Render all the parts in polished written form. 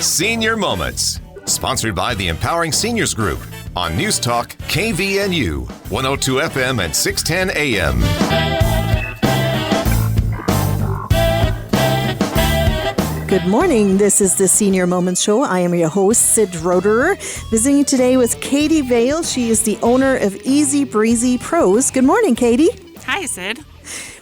Senior Moments, sponsored by the Empowering Seniors Group on News Talk KVNU, 102 FM and 610 AM. Good morning. This is the Senior Moments Show. I am your host, Sid Roederer, visiting today with Katie Vale. She is the owner of Easy Breezy Pros. Good morning, Katie. Hi, Sid.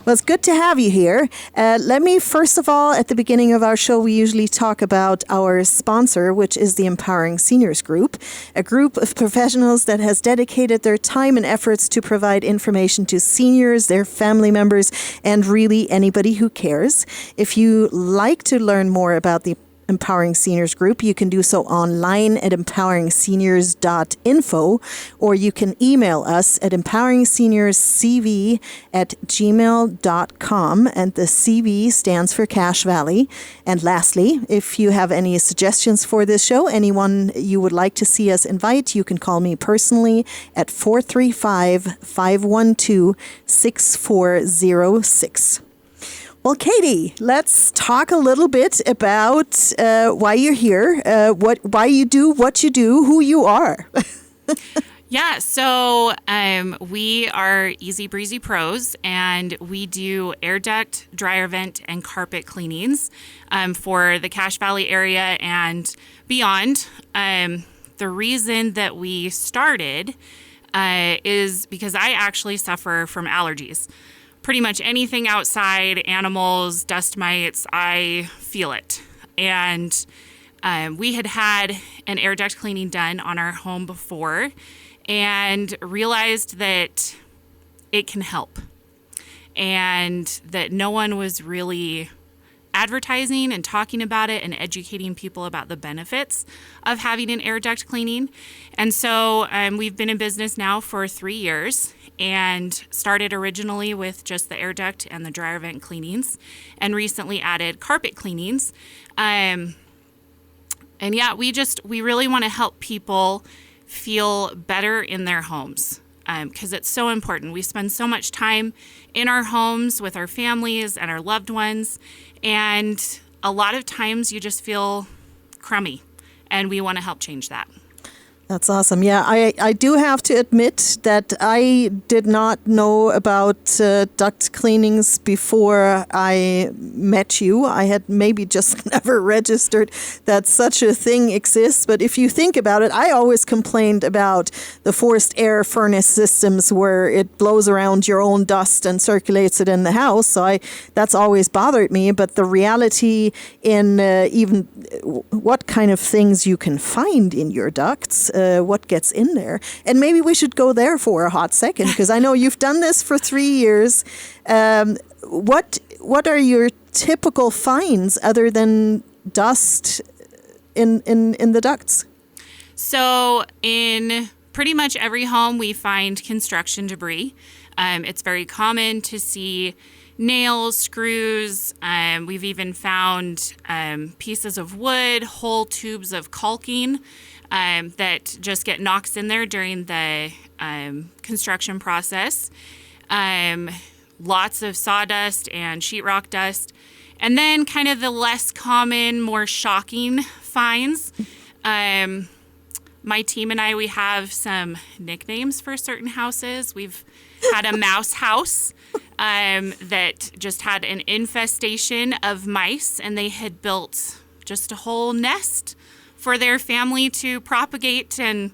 Well, it's good to have you here. Let me, first of all, at the beginning of our show, we usually talk about our sponsor, which is the Empowering Seniors Group, a group of professionals that has dedicated their time and efforts to provide information to seniors, their family members, and really anybody who cares. If you like to learn more about the Empowering Seniors Group, you can do so online at empoweringseniors.info, or you can email us at empoweringseniors.cv@gmail.com, and the CV stands for Cache Valley. And lastly, if you have any suggestions for this show, anyone you would like to see us invite, you can call me personally at 435-512-6406. Well, Katie, let's talk a little bit about why you're here, why you do what you do, who you are. Yeah, so we are Easy Breezy Pros, and we do air duct, dryer vent, and carpet cleanings for the Cache Valley area and beyond. The reason that we started is because I actually suffer from allergies. Pretty much anything outside, animals, dust mites, I feel it. And we had an air duct cleaning done on our home before and realized that it can help, and that no one was really advertising and talking about it and educating people about the benefits of having an air duct cleaning. And so we've been in business now for 3 years, and started originally with just the air duct and the dryer vent cleanings, and recently added carpet cleanings. And yeah, we really want to help people feel better in their homes, because it's so important. We spend so much time in our homes with our families and our loved ones, and a lot of times you just feel crummy, and we want to help change that. That's awesome. Yeah, I do have to admit that I did not know about duct cleanings before I met you. I had maybe just never registered that such a thing exists. But if you think about it, I always complained about the forced air furnace systems where it blows around your own dust and circulates it in the house. So that's always bothered me. But the reality in even what kind of things you can find in your ducts, what gets in there. And maybe we should go there for a hot second, because I know you've done this for 3 years. What are your typical finds other than dust in the ducts? So in pretty much every home, we find construction debris. It's very common to see nails, screws. We've even found pieces of wood, whole tubes of caulking that just get knocked in there during the construction process. Lots of sawdust and sheetrock dust. And then kind of the less common, more shocking finds. My team and I, we have some nicknames for certain houses. We've had a mouse house that just had an infestation of mice, and they had built just a whole nest for their family to propagate. And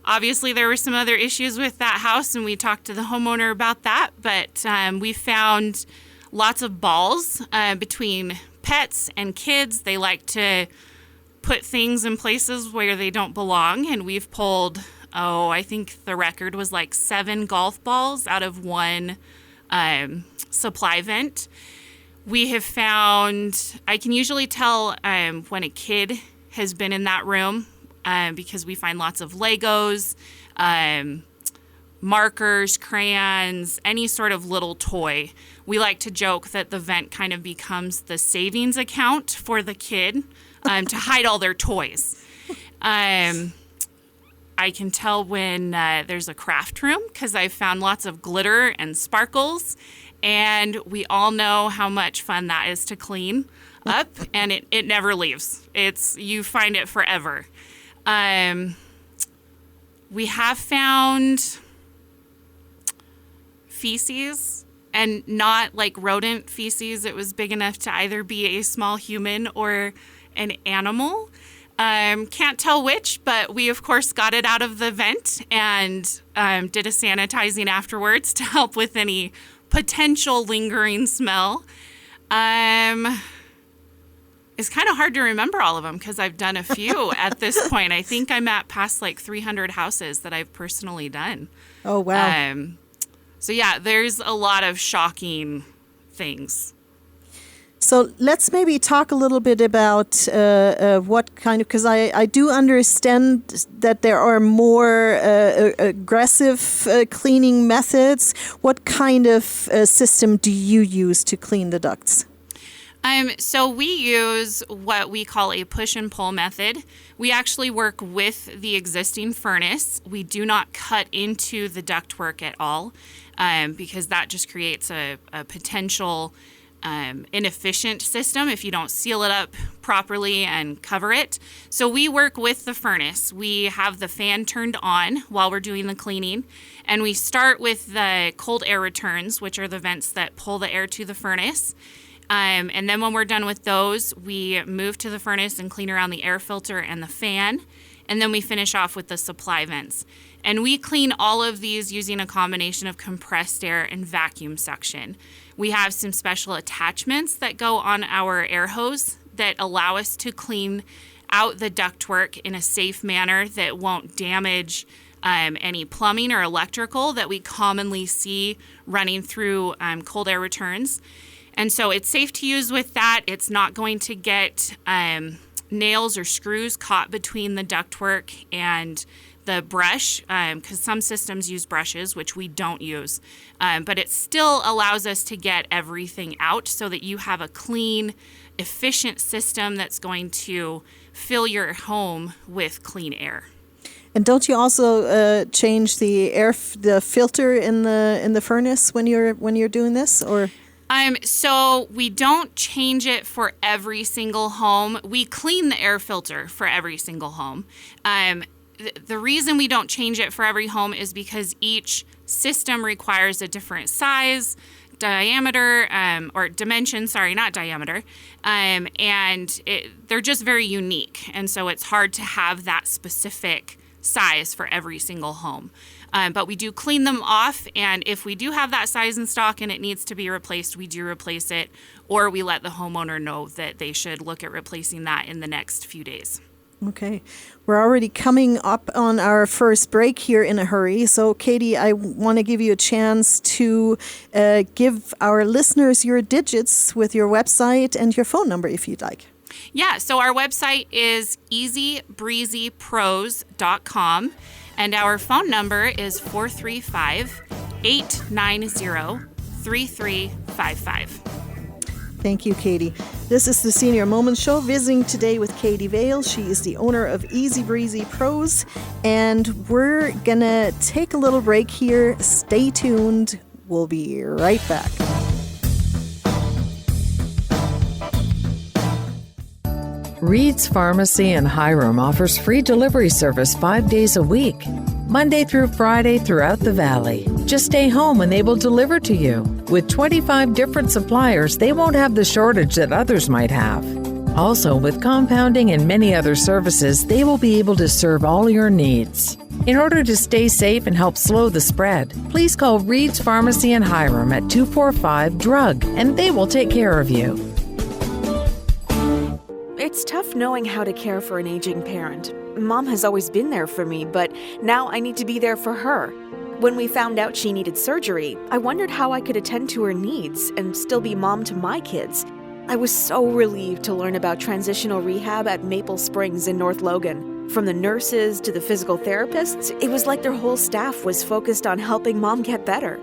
obviously there were some other issues with that house, and we talked to the homeowner about that. But we found lots of balls between pets and kids. They like to put things in places where they don't belong, and we've pulled, I think the record was like 7 golf balls out of one supply vent. We have found, I can usually tell when a kid has been in that room because we find lots of Legos, markers, crayons, any sort of little toy. We like to joke that the vent kind of becomes the savings account for the kid to hide all their toys. I can tell when there's a craft room because I've found lots of glitter and sparkles, and we all know how much fun that is to clean. up, and it never leaves. You find it forever. We have found feces, and not like rodent feces. It was big enough to either be a small human or an animal. Can't tell which, but we, of course, got it out of the vent and did a sanitizing afterwards to help with any potential lingering smell. It's kind of hard to remember all of them because I've done a few at this point. I think I'm at past like 300 houses that I've personally done. Oh, wow. So, yeah, there's a lot of shocking things. So let's maybe talk a little bit about what kind of, because I do understand that there are more aggressive cleaning methods. What kind of system do you use to clean the ducts? So we use what we call a push and pull method. We actually work with the existing furnace. We do not cut into the ductwork at all because that just creates a potential inefficient system if you don't seal it up properly and cover it. So we work with the furnace. We have the fan turned on while we're doing the cleaning, and we start with the cold air returns, which are the vents that pull the air to the furnace. And then when we're done with those, we move to the furnace and clean around the air filter and the fan. And then we finish off with the supply vents. And we clean all of these using a combination of compressed air and vacuum suction. We have some special attachments that go on our air hose that allow us to clean out the ductwork in a safe manner that won't damage any plumbing or electrical that we commonly see running through cold air returns. And so it's safe to use with that. It's not going to get nails or screws caught between the ductwork and the brush, because some systems use brushes, which we don't use. But it still allows us to get everything out so that you have a clean, efficient system that's going to fill your home with clean air. And don't you also change the filter in the furnace when you're doing this, or? So we don't change it for every single home. We clean the air filter for every single home. The reason we don't change it for every home is because each system requires a different size, diameter, or dimension, not diameter. And they're just very unique. And so it's hard to have that specific size for every single home. But we do clean them off, and if we do have that size in stock and it needs to be replaced, we do replace it, or we let the homeowner know that they should look at replacing that in the next few days. Okay. We're already coming up on our first break here in a hurry. So, Katie, I want to give you a chance to give our listeners your digits with your website and your phone number if you'd like. Yeah, so our website is easybreezypros.com. And our phone number is 435-890-3355. Thank you, Katie. This is the Senior Moments Show, visiting today with Katie Vale. She is the owner of Easy Breezy Pros. And we're going to take a little break here. Stay tuned. We'll be right back. Reed's Pharmacy in Hiram offers free delivery service 5 days a week, Monday through Friday throughout the valley. Just stay home and they will deliver to you. With 25 different suppliers, they won't have the shortage that others might have. Also, with compounding and many other services, they will be able to serve all your needs. In order to stay safe and help slow the spread, please call Reed's Pharmacy in Hiram at 245-DRUG and they will take care of you. It's tough knowing how to care for an aging parent. Mom has always been there for me, but now I need to be there for her. When we found out she needed surgery, I wondered how I could attend to her needs and still be mom to my kids. I was so relieved to learn about transitional rehab at Maple Springs in North Logan. From the nurses to the physical therapists, it was like their whole staff was focused on helping Mom get better.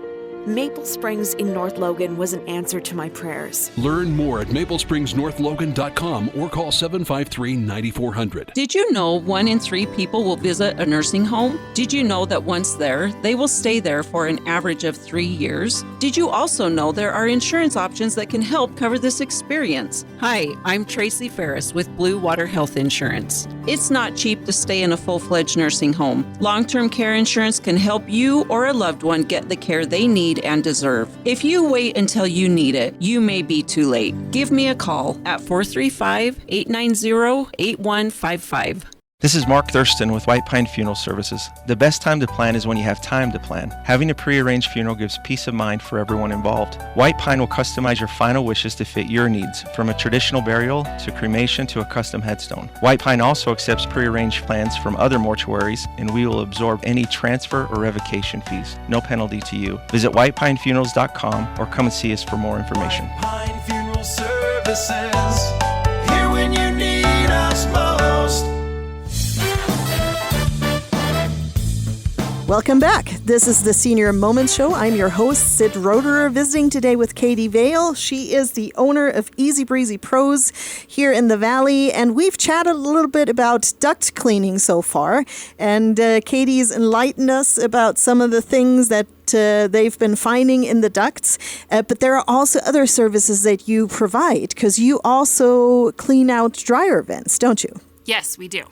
Maple Springs in North Logan was an answer to my prayers. Learn more at maplespringsnorthlogan.com or call 753-9400. Did you know 1 in 3 people will visit a nursing home? Did you know that once there, they will stay there for an average of 3 years? Did you also know there are insurance options that can help cover this experience? Hi, I'm Tracy Ferris with Blue Water Health Insurance. It's not cheap to stay in a full-fledged nursing home. Long-term care insurance can help you or a loved one get the care they need and deserve. If you wait until you need it, you may be too late. Give me a call at 435-890-8155. This is Mark Thurston with White Pine Funeral Services. The best time to plan is when you have time to plan. Having a pre-arranged funeral gives peace of mind for everyone involved. White Pine will customize your final wishes to fit your needs, from a traditional burial to cremation to a custom headstone. White Pine also accepts pre-arranged plans from other mortuaries, and we will absorb any transfer or revocation fees. No penalty to you. Visit whitepinefunerals.com or come and see us for more information. White Pine Funeral Services, here when you need us most. Welcome back. This is the Senior Moments Show. I'm your host, Sid Roederer, visiting today with Katie Vale. She is the owner of Easy Breezy Pros here in the Valley, and we've chatted a little bit about duct cleaning so far, and Katie's enlightened us about some of the things that they've been finding in the ducts, but there are also other services that you provide, because you also clean out dryer vents, don't you? Yes, we do.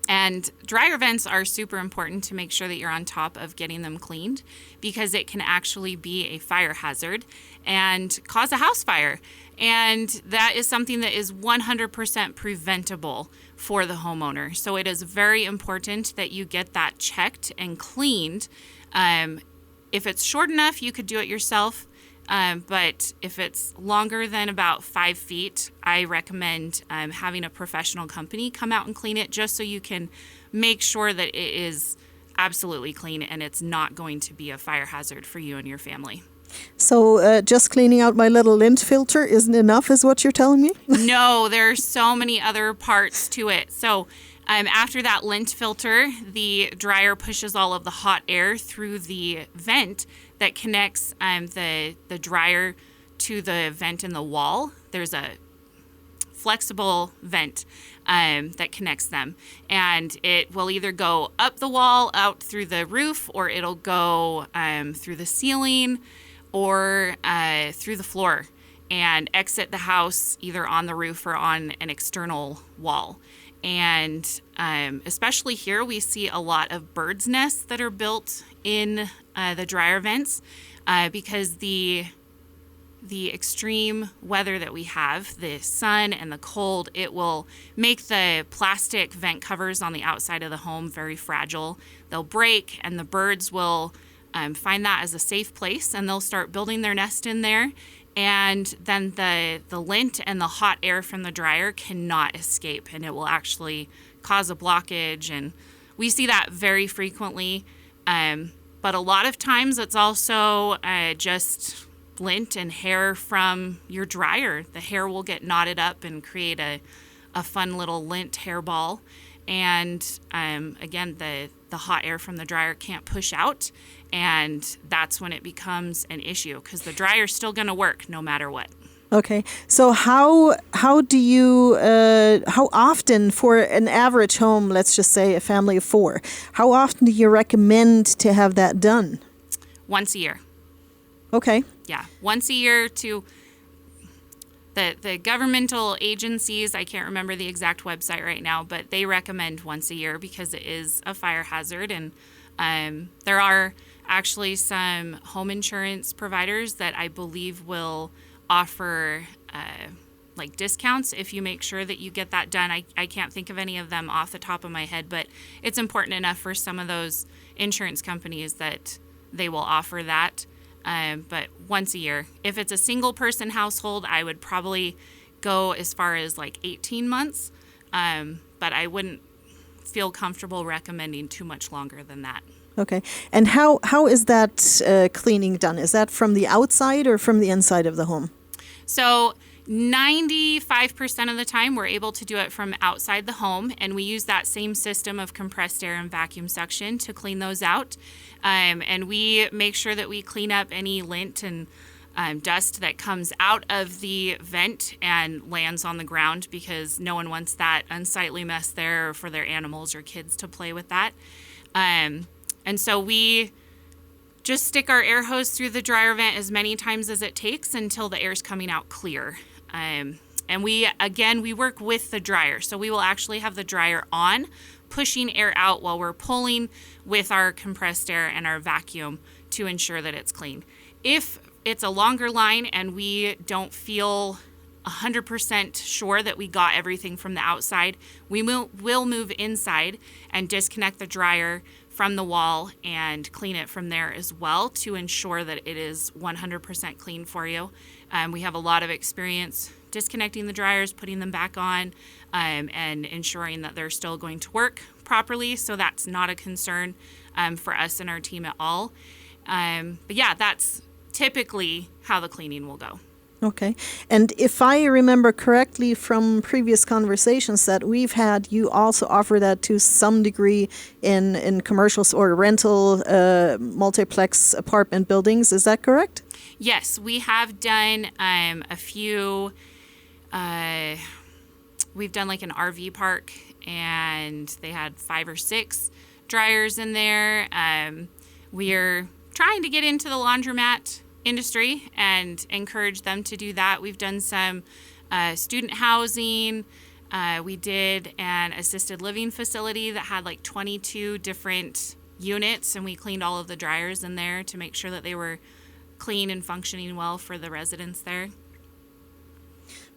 And dryer vents are super important to make sure that you're on top of getting them cleaned, because it can actually be a fire hazard and cause a house fire. And that is something that is 100% preventable for the homeowner. So it is very important that you get that checked and cleaned. If it's short enough, you could do it yourself. But if it's longer than about 5 feet, I recommend having a professional company come out and clean it, just so you can make sure that it is absolutely clean and it's not going to be a fire hazard for you and your family. So just cleaning out my little lint filter isn't enough, is what you're telling me? No, there are so many other parts to it. So after that lint filter, the dryer pushes all of the hot air through the vent that connects the dryer to the vent in the wall. There's a flexible vent that connects them, and it will either go up the wall, out through the roof, or it'll go through the ceiling or through the floor and exit the house either on the roof or on an external wall. And especially here, we see a lot of birds' nests that are built in the dryer vents because the extreme weather that we have, the sun and the cold, it will make the plastic vent covers on the outside of the home very fragile. They'll break, and the birds will find that as a safe place, and they'll start building their nest in there. And then the lint and the hot air from the dryer cannot escape, and it will actually cause a blockage. And we see that very frequently. But a lot of times it's also just lint and hair from your dryer. The hair will get knotted up and create a fun little lint hairball. And again, the hot air from the dryer can't push out. And that's when it becomes an issue, because the dryer's still going to work no matter what. Okay, so how do you how often for an average home, let's just say a family of 4, how often do you recommend to have that done? Once a year. Okay. Yeah, once a year to the governmental agencies. I can't remember the exact website right now, but they recommend once a year because it is a fire hazard. And there are actually some home insurance providers that I believe will offer like discounts if you make sure that you get that done. I can't think of any of them off the top of my head, but it's important enough for some of those insurance companies that they will offer that. But once a year. If it's a single person household, I would probably go as far as like 18 months, but I wouldn't feel comfortable recommending too much longer than that. Okay. And how is that cleaning done? Is that from the outside or from the inside of the home? So 95% of the time, we're able to do it from outside the home, and we use that same system of compressed air and vacuum suction to clean those out. And we make sure that we clean up any lint and dust that comes out of the vent and lands on the ground, because no one wants that unsightly mess there for their animals or kids to play with that. And so we just stick our air hose through the dryer vent as many times as it takes until the air's coming out clear. And we work with the dryer. So we will actually have the dryer on, pushing air out while we're pulling with our compressed air and our vacuum to ensure that it's clean. If it's a longer line and we don't feel 100% sure that we got everything from the outside, we will move inside and disconnect the dryer from the wall and clean it from there as well to ensure that it is 100% clean for you. We have a lot of experience disconnecting the dryers, putting them back on, and ensuring that they're still going to work properly. So that's not a concern for us and our team at all. But yeah, that's typically how the cleaning will go. Okay. And if I remember correctly from previous conversations that we've had, you also offer that to some degree in commercials or rental multiplex apartment buildings. Is that correct? Yes, we have done a few. We've done like an RV park, and they had 5 or 6 dryers in there. We're trying to get into the laundromat industry and encourage them to do that. We've done some student housing. We did an assisted living facility that had like 22 different units, and we cleaned all of the dryers in there to make sure that they were clean and functioning well for the residents there.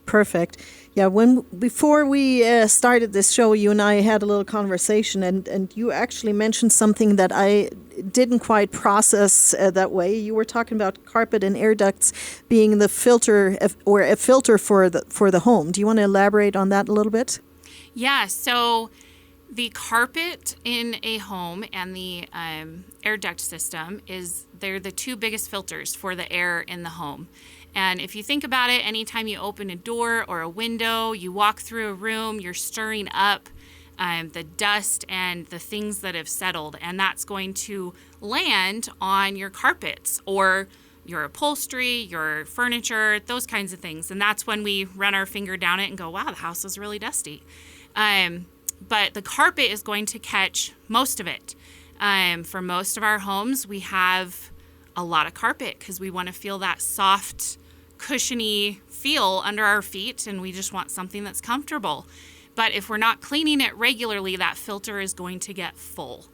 Perfect. Yeah, before we started this show, you and I had a little conversation, and you actually mentioned something that I didn't quite process that way. You were talking about carpet and air ducts being the filter or a filter for the home. Do you want to elaborate on that a little bit? Yeah, so the carpet in a home and the air duct system they're the 2 biggest filters for the air in the home. And if you think about it, anytime you open a door or a window, you walk through a room, you're stirring up the dust and the things that have settled, and that's going to land on your carpets or your upholstery, your furniture, those kinds of things. And that's when we run our finger down it and go, wow, the house is really dusty. But the carpet is going to catch most of it. For most of our homes, we have a lot of carpet because we want to feel that soft, cushiony feel under our feet, and we just want something that's comfortable. But if we're not cleaning it regularly, that filter is going to get full,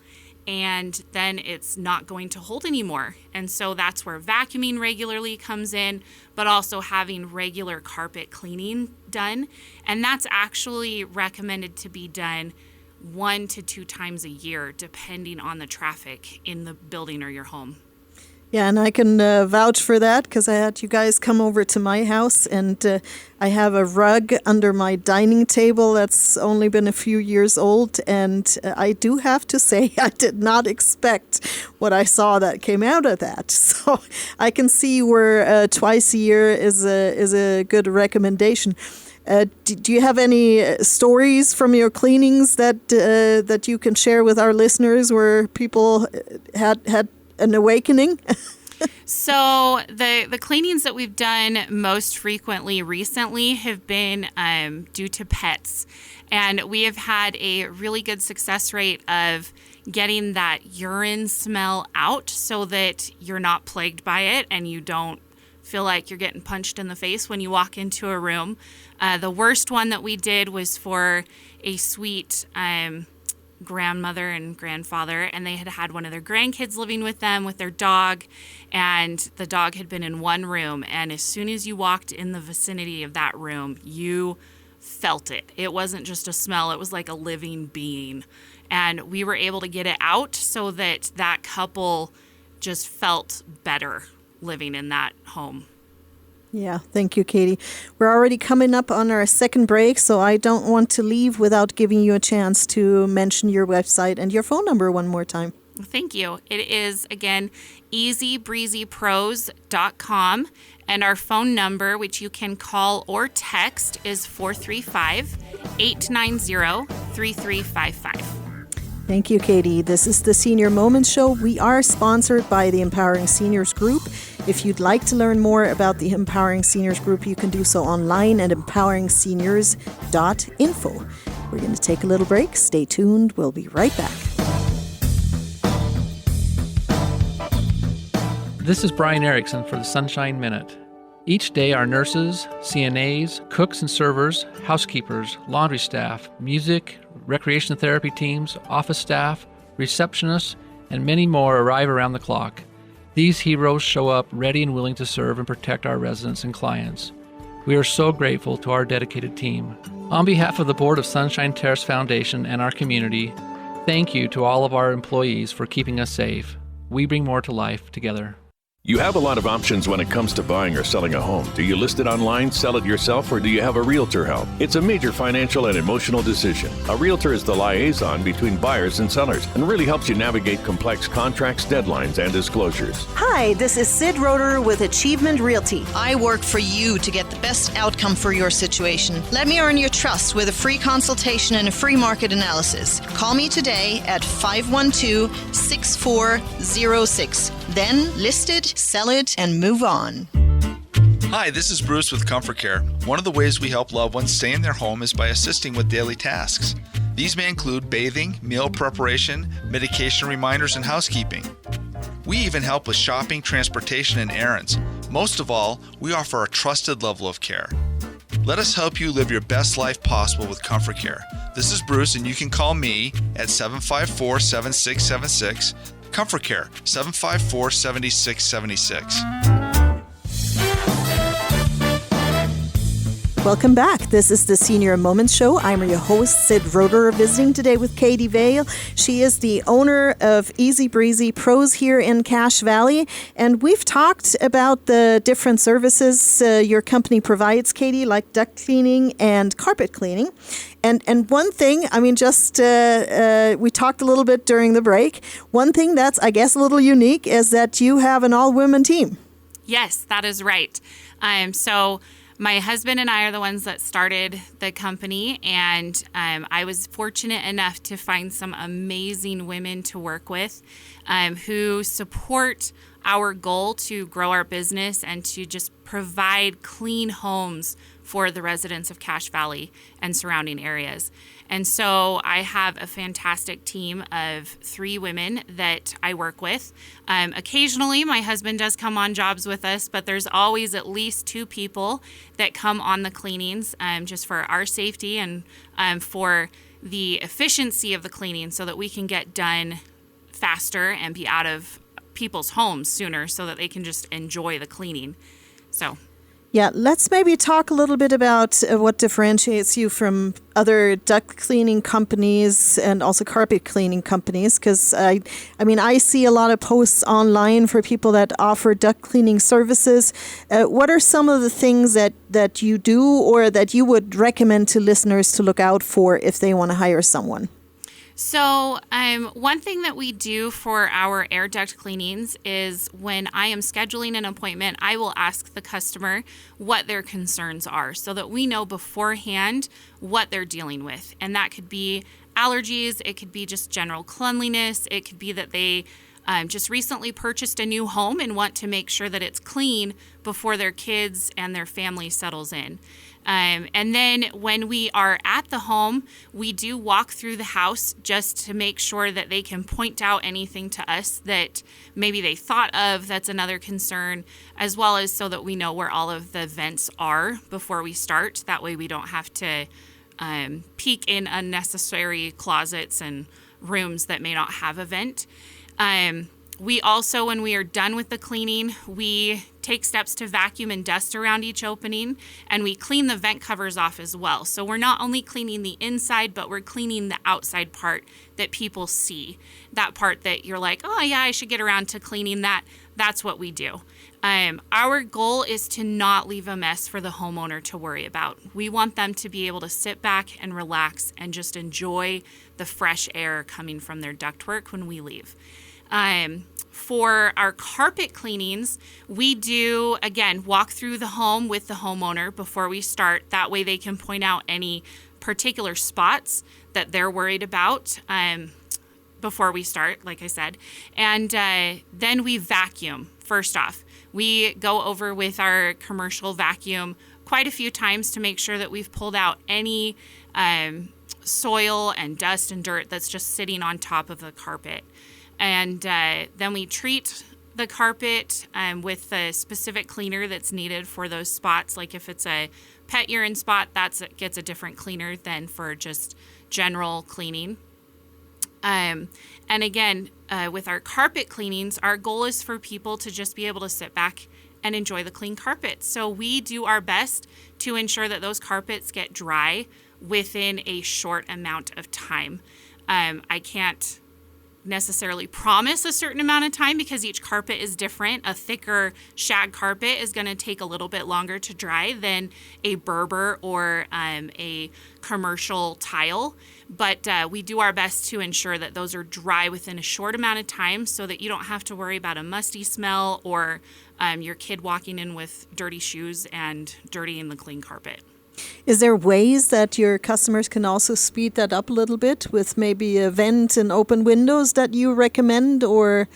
and then it's not going to hold anymore. And so that's where vacuuming regularly comes in, but also having regular carpet cleaning done. And that's actually recommended to be done 1 to 2 times a year, depending on the traffic in the building or your home. Yeah, and I can vouch for that because I had you guys come over to my house, and I have a rug under my dining table that's only been a few years old, and I do have to say I did not expect what I saw that came out of that. So I can see where twice a year is a good recommendation. Do you have any stories from your cleanings that you can share with our listeners where people had an awakening? So the cleanings that we've done most frequently recently have been due to pets. And we have had a really good success rate of getting that urine smell out so that you're not plagued by it and you don't feel like you're getting punched in the face when you walk into a room. The worst one that we did was for a sweet grandmother and grandfather, and they had one of their grandkids living with them with their dog, and the dog had been in one room, and as soon as you walked in the vicinity of that room, you felt it. It wasn't just a smell, it was like a living being. And we were able to get it out so that that couple just felt better living in that home. Yeah, thank you, Katie. We're already coming up on our second break, so I don't want to leave without giving you a chance to mention your website and your phone number one more time. Thank you. It is, again, easybreezypros.com, And our phone number, which you can call or text, is 435-890-3355. Thank you, Katie. This is the Senior Moments Show. We are sponsored by the Empowering Seniors Group. If you'd like to learn more about the Empowering Seniors Group, you can do so online at empoweringseniors.info. We're going to take a little break. Stay tuned. We'll be right back. This is Brian Erickson for the Sunshine Minute. Each day, our nurses, CNAs, cooks and servers, housekeepers, laundry staff, music, recreation therapy teams, office staff, receptionists, and many more arrive around the clock. These heroes show up ready and willing to serve and protect our residents and clients. We are so grateful to our dedicated team. On behalf of the Board of Sunshine Terrace Foundation and our community, thank you to all of our employees for keeping us safe. We bring more to life together. You have a lot of options when it comes to buying or selling a home. Do you list it online, sell it yourself, or do you have a realtor help? It's a major financial and emotional decision. A realtor is the liaison between buyers and sellers and really helps you navigate complex contracts, deadlines, and disclosures. Hi, this is Sid Roeder with Achievement Realty. I work for you to get the best outcome for your situation. Let me earn your trust with a free consultation and a free market analysis. Call me today at 512-6406. Then list it, sell it, and move on. Hi, this is Bruce with Comfort Care. One of the ways we help loved ones stay in their home is by assisting with daily tasks. These may include bathing, meal preparation, medication reminders, and housekeeping. We even help with shopping, transportation, and errands. Most of all, we offer a trusted level of care. Let us help you live your best life possible with Comfort Care. This is Bruce, and you can call me at 754-7676. Comfort Care, 754-7676. Welcome back. This is the Senior Moments Show. I'm your host, Sid Roeder, visiting today with Katie Vale. She is the owner of Easy Breezy Pros here in Cache Valley. And we've talked about the different services your company provides, Katie, like duct cleaning and carpet cleaning. And one thing, I mean, just we talked a little bit during the break. One thing that's, I guess, a little unique is that you have an all-women team. Yes, that is right. So my husband and I are the ones that started the company, and I was fortunate enough to find some amazing women to work with who support our goal to grow our business and to just provide clean homes for the residents of Cache Valley and surrounding areas. And so I have a fantastic team of 3 women that I work with. Occasionally, my husband does come on jobs with us, but there's always at least 2 people that come on the cleanings just for our safety and for the efficiency of the cleaning so that we can get done faster and be out of people's homes sooner so that they can just enjoy the cleaning. So yeah, let's maybe talk a little bit about what differentiates you from other duct cleaning companies and also carpet cleaning companies, because I mean, I see a lot of posts online for people that offer duct cleaning services. What are some of the things that you do or that you would recommend to listeners to look out for if they want to hire someone? So one thing that we do for our air duct cleanings is when I am scheduling an appointment, I will ask the customer what their concerns are so that we know beforehand what they're dealing with. And that could be allergies, it could be just general cleanliness, it could be that they just recently purchased a new home and want to make sure that it's clean before their kids and their family settles in. And then when we are at the home, we do walk through the house just to make sure that they can point out anything to us that maybe they thought of that's another concern, as well as so that we know where all of the vents are before we start. That way we don't have to peek in unnecessary closets and rooms that may not have a vent. We also, when we are done with the cleaning, we take steps to vacuum and dust around each opening, and we clean the vent covers off as well. So we're not only cleaning the inside, but we're cleaning the outside part that people see. That part that you're like, oh yeah, I should get around to cleaning that. That's what we do. Our goal is to not leave a mess for the homeowner to worry about. We want them to be able to sit back and relax and just enjoy the fresh air coming from their ductwork when we leave. For our carpet cleanings, we do, again, walk through the home with the homeowner before we start. That way they can point out any particular spots that they're worried about before we start, like I said. And then we vacuum, first off. We go over with our commercial vacuum quite a few times to make sure that we've pulled out any soil and dust and dirt that's just sitting on top of the carpet. And then we treat the carpet with the specific cleaner that's needed for those spots. Like if it's a pet urine spot, gets a different cleaner than for just general cleaning. And again, with our carpet cleanings, our goal is for people to just be able to sit back and enjoy the clean carpet. So we do our best to ensure that those carpets get dry within a short amount of time. I can't necessarily promise a certain amount of time because each carpet is different. A thicker shag carpet is going to take a little bit longer to dry than a Berber or a commercial tile. But we do our best to ensure that those are dry within a short amount of time so that you don't have to worry about a musty smell or your kid walking in with dirty shoes and dirtying the clean carpet. Is there ways that your customers can also speed that up a little bit with maybe a vent and open windows that you recommend, or?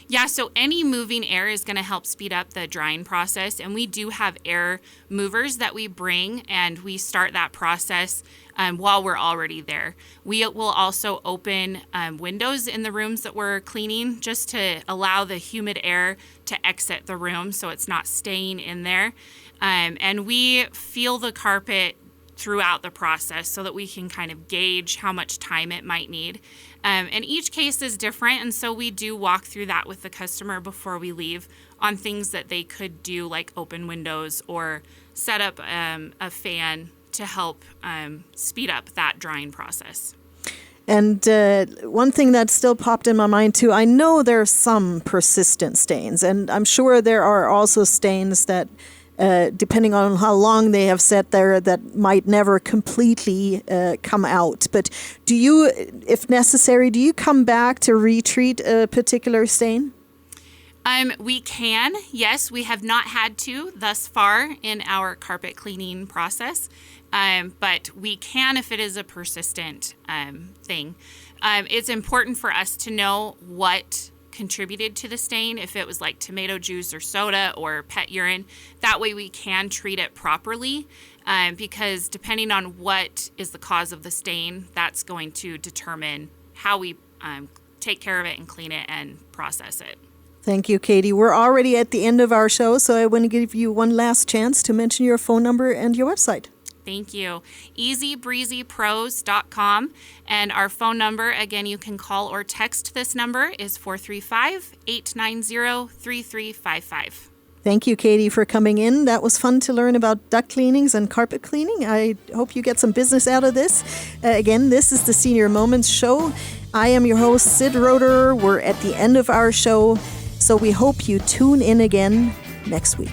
Yeah, so any moving air is going to help speed up the drying process. And we do have air movers that we bring, and we start that process while we're already there. We will also open windows in the rooms that we're cleaning just to allow the humid air to exit the room so it's not staying in there. And we feel the carpet throughout the process so that we can kind of gauge how much time it might need. And each case is different, and so we do walk through that with the customer before we leave on things that they could do, like open windows or set up a fan to help speed up that drying process. And one thing that still popped in my mind too, I know there are some persistent stains, and I'm sure there are also stains that depending on how long they have sat there, that might never completely come out. But do you, if necessary, do you come back to retreat a particular stain? We can, yes. We have not had to thus far in our carpet cleaning process, but we can if it is a persistent thing. It's important for us to know what contributed to the stain, if it was like tomato juice or soda or pet urine. That way we can treat it properly, because depending on what is the cause of the stain, that's going to determine how we take care of it and clean it and process it. Thank you, Katie. We're already at the end of our show, so I want to give you one last chance to mention your phone number and your website. Thank you. EasyBreezyPros.com. And our phone number, again, you can call or text this number, is 435-890-3355. Thank you, Katie, for coming in. That was fun to learn about duct cleanings and carpet cleaning. I hope you get some business out of this. Again, this is the Senior Moments Show. I am your host, Sid Roeder. We're at the end of our show, so we hope you tune in again next week.